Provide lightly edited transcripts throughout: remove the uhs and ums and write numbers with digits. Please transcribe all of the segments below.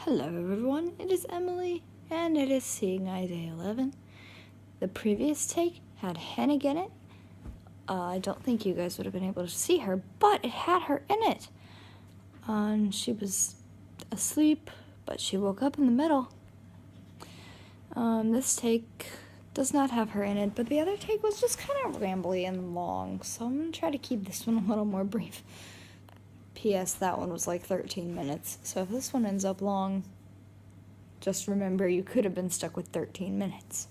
Hello everyone, it is Emily, and it is Seeing Eye Day 11. The previous take had Hennig in it. I don't think you guys would have been able to see her, but it had her in it. And she was asleep, but she woke up in the middle. This take does not have her in it, but the other take was just kind of rambly and long, so I'm going to try to keep this one a little more brief. P.S. That one was like 13 minutes, so if this one ends up long, just remember you could have been stuck with 13 minutes.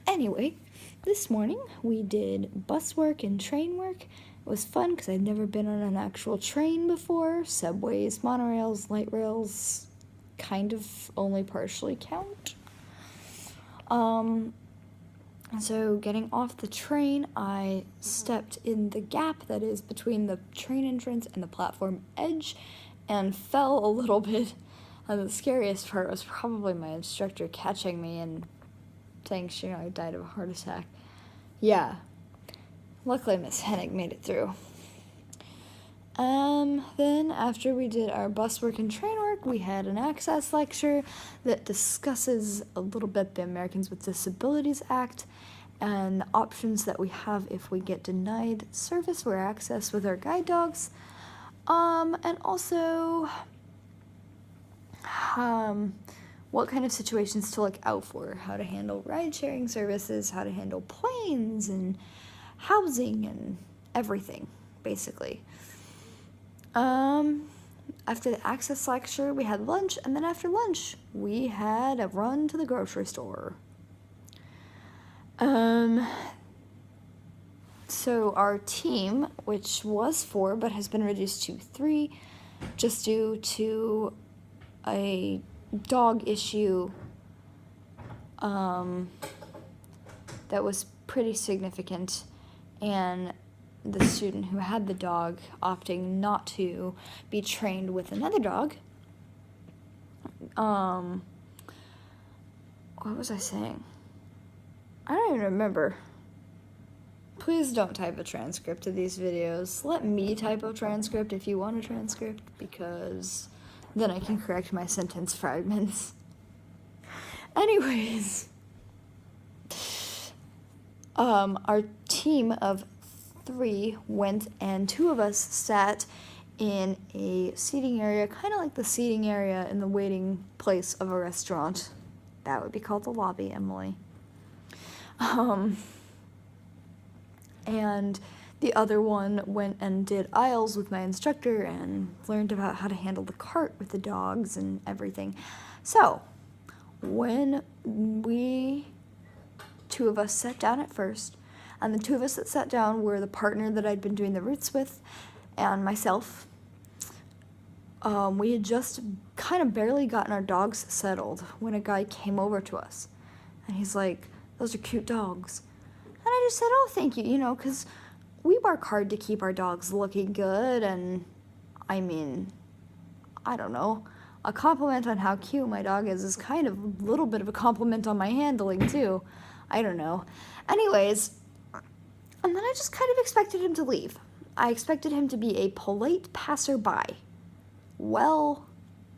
Anyway, this morning we did bus work and train work. It was fun because I'd never been on an actual train before. Subways, monorails, light rails kind of only partially count. So getting off the train, I stepped in the gap that is between the train entrance and the platform edge and fell a little bit. And the scariest part was probably my instructor catching me and saying I died of a heart attack. Yeah. Luckily, Miss Hennig made it through. Then after we did our bus work and train work, we had an access lecture that discusses a little bit the Americans with Disabilities Act and the options that we have if we get denied service or access with our guide dogs. And also what kind of situations to look out for, how to handle ride-sharing services, how to handle planes and housing and everything, basically. After the access lecture, we had lunch, and then after lunch, we had a run to the grocery store. So our team, which was 4 but has been reduced to 3, just due to a dog issue that was pretty significant, and the student who had the dog opting not to be trained with another dog. What was I saying? I don't even remember. Please don't type a transcript of these videos. Let me type a transcript if you want a transcript, because then I can correct my sentence fragments. Anyways, our team of 3 went, and 2 of us sat in a seating area, kind of like the seating area in the waiting place of a restaurant. That would be called the lobby, Emily. And the other one went and did aisles with my instructor and learned about how to handle the cart with the dogs and everything. So, when 2 of us sat down at first, and the 2 of us that sat down were the partner that I'd been doing the routes with and myself. We had just kind of barely gotten our dogs settled when a guy came over to us. And he's like, "Those are cute dogs." And I just said, "Oh, thank you, because we work hard to keep our dogs looking good." And I mean, I don't know. A compliment on how cute my dog is kind of a little bit of a compliment on my handling, too. I don't know. Anyways, and then I just kind of expected him to leave. I expected him to be a polite passerby. Well,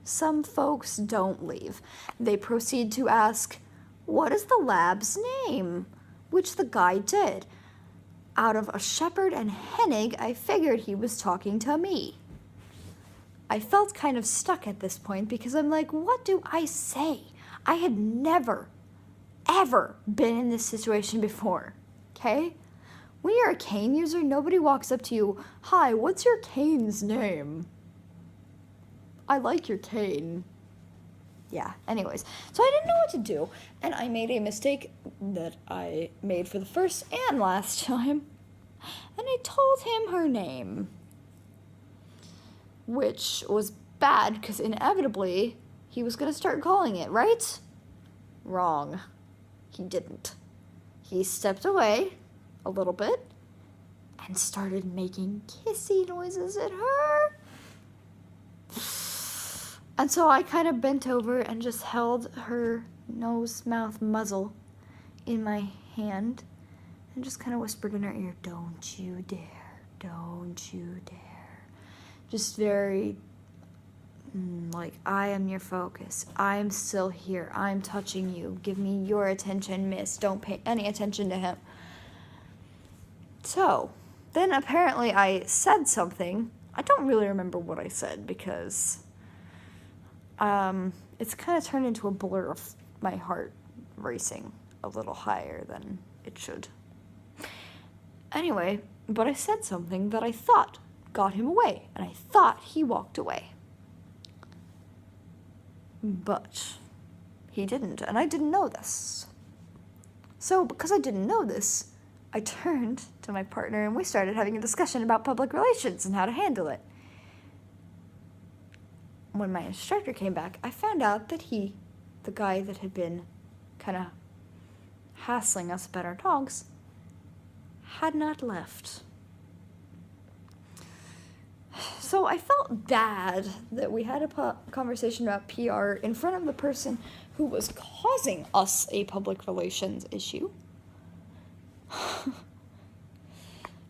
some folks don't leave. They proceed to ask, "What is the lab's name?" Which the guy did. Out of a shepherd and Hennig, I figured he was talking to me. I felt kind of stuck at this point because I'm like, what do I say? I had never, ever been in this situation before, okay? When you're a cane user, nobody walks up to you, "Hi, what's your cane's name?" "I like your cane." Yeah, anyways. So I didn't know what to do, and I made a mistake that I made for the first and last time, and I told him her name, which was bad because inevitably he was going to start calling it, right? Wrong. He didn't. He stepped away a little bit and started making kissy noises at her. And so I kind of bent over and just held her nose, mouth, muzzle in my hand and just kind of whispered in her ear, "Don't you dare, don't you dare." Just very Like, I am your focus. I am still here. I'm touching you. Give me your attention, miss. Don't pay any attention to him. So, then apparently I said something. I don't really remember what I said because it's kind of turned into a blur of my heart racing a little higher than it should. Anyway, but I said something that I thought got him away, and I thought he walked away. But he didn't, and I didn't know this. So, because I didn't know this, I turned to my partner and we started having a discussion about public relations and how to handle it. When my instructor came back, I found out that he, the guy that had been kind of hassling us about our dogs, had not left. So I felt bad that we had a conversation about PR in front of the person who was causing us a public relations issue.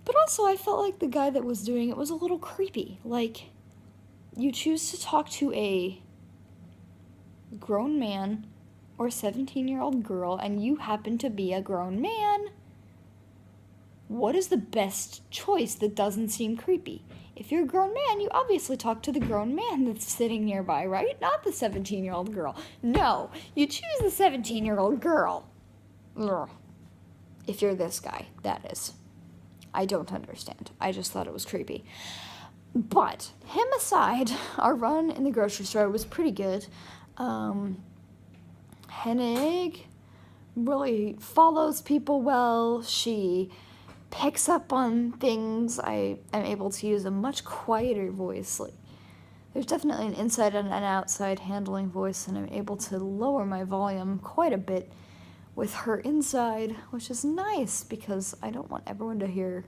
But also I felt like the guy that was doing it was a little creepy. Like, you choose to talk to a grown man or 17-year-old girl and you happen to be a grown man. What is the best choice that doesn't seem creepy? If you're a grown man, you obviously talk to the grown man that's sitting nearby, right? Not the 17-year-old girl. No, you choose the 17-year-old girl. Ugh. If you're this guy, that is. I don't understand. I just thought it was creepy. But, him aside, our run in the grocery store was pretty good. Hennig really follows people well. She picks up on things. I am able to use a much quieter voice. Like, there's definitely an inside and an outside handling voice, and I'm able to lower my volume quite a bit with her inside, which is nice because I don't want everyone to hear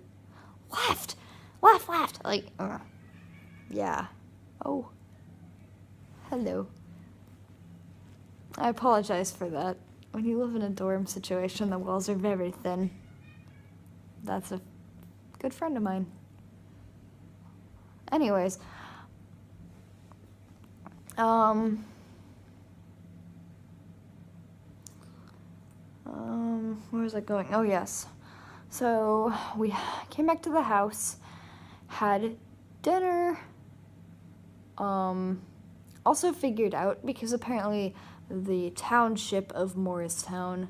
left. Like, yeah. Oh, hello. I apologize for that. When you live in a dorm situation, the walls are very thin. That's a good friend of mine. Anyways, where was I going? Oh, yes. So, we came back to the house, had dinner, also figured out, because apparently the township of Morristown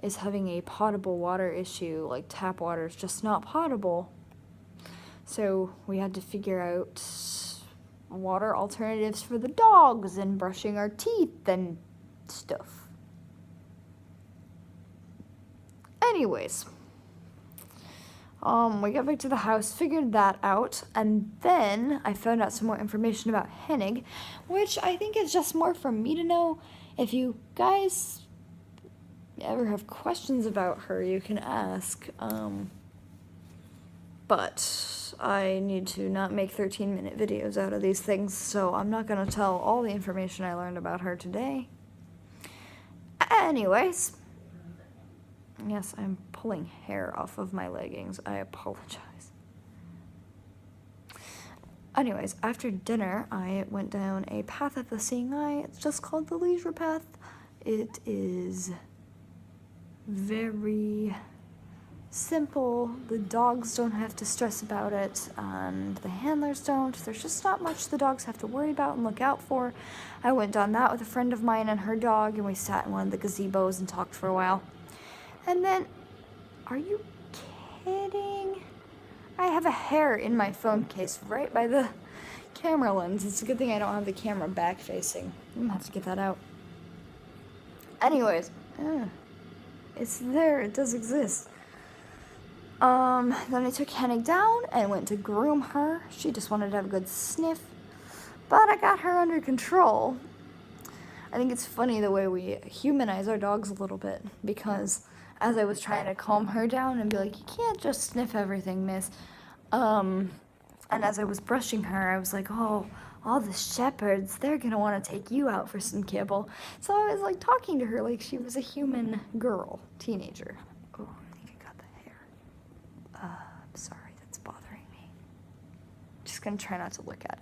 is having a potable water issue, like tap water is just not potable. So we had to figure out water alternatives for the dogs and brushing our teeth and stuff. Anyways, we got back to the house, figured that out, and then I found out some more information about Hennig, which I think is just more for me to know. If you guys ever have questions about her, you can ask, but I need to not make 13-minute videos out of these things, so I'm not going to tell all the information I learned about her today. Anyways, yes, I'm pulling hair off of my leggings. I apologize. Anyways, after dinner, I went down a path at the Seeing Eye. It's just called the Leisure Path. It is very simple. The dogs don't have to stress about it, and the handlers don't. There's just not much the dogs have to worry about and look out for. I went down that with a friend of mine and her dog, and we sat in one of the gazebos and talked for a while. And then, are you kidding? I have a hair in my phone case right by the camera lens. It's a good thing I don't have the camera back facing. I'm gonna have to get that out. Anyways, it's there, it does exist. Then I took Hennig down and went to groom her. She just wanted to have a good sniff, but I got her under control. I think it's funny the way we humanize our dogs a little bit, because as I was trying to calm her down and be like, you can't just sniff everything, miss. And as I was brushing her, I was like, oh, all the shepherds, they're gonna want to take you out for some kibble. So I was like talking to her like she was a human girl, teenager. Oh, I think I got the hair. I'm sorry, that's bothering me. Just gonna try not to look at it.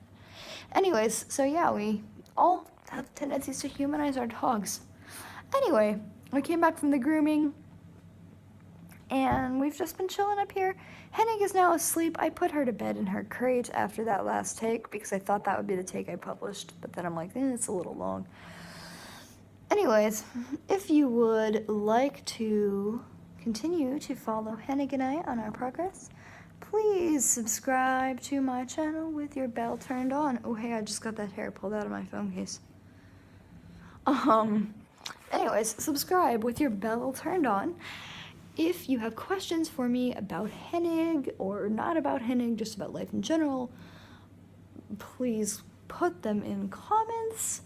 Anyways, so yeah, we all have tendencies to humanize our dogs. Anyway, we came back from the grooming, and we've just been chilling up here. Hennig is now asleep. I put her to bed in her crate after that last take because I thought that would be the take I published, but then I'm like, it's a little long. Anyways, if you would like to continue to follow Hennig and I on our progress, please subscribe to my channel with your bell turned on. Oh, hey, I just got that hair pulled out of my phone case. Anyways, subscribe with your bell turned on. If you have questions for me about Hennig, or not about Hennig, just about life in general, please put them in comments.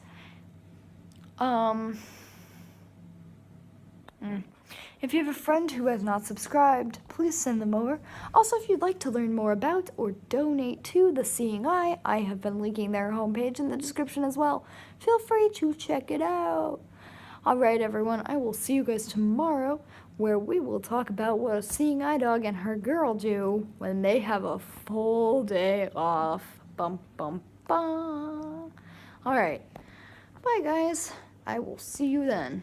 If you have a friend who has not subscribed, please send them over. Also, if you'd like to learn more about or donate to the Seeing Eye, I have been linking their homepage in the description as well. Feel free to check it out. Alright everyone, I will see you guys tomorrow, where we will talk about what a Seeing Eye dog and her girl do when they have a full day off. Bum bum bum. Alright, bye guys. I will see you then.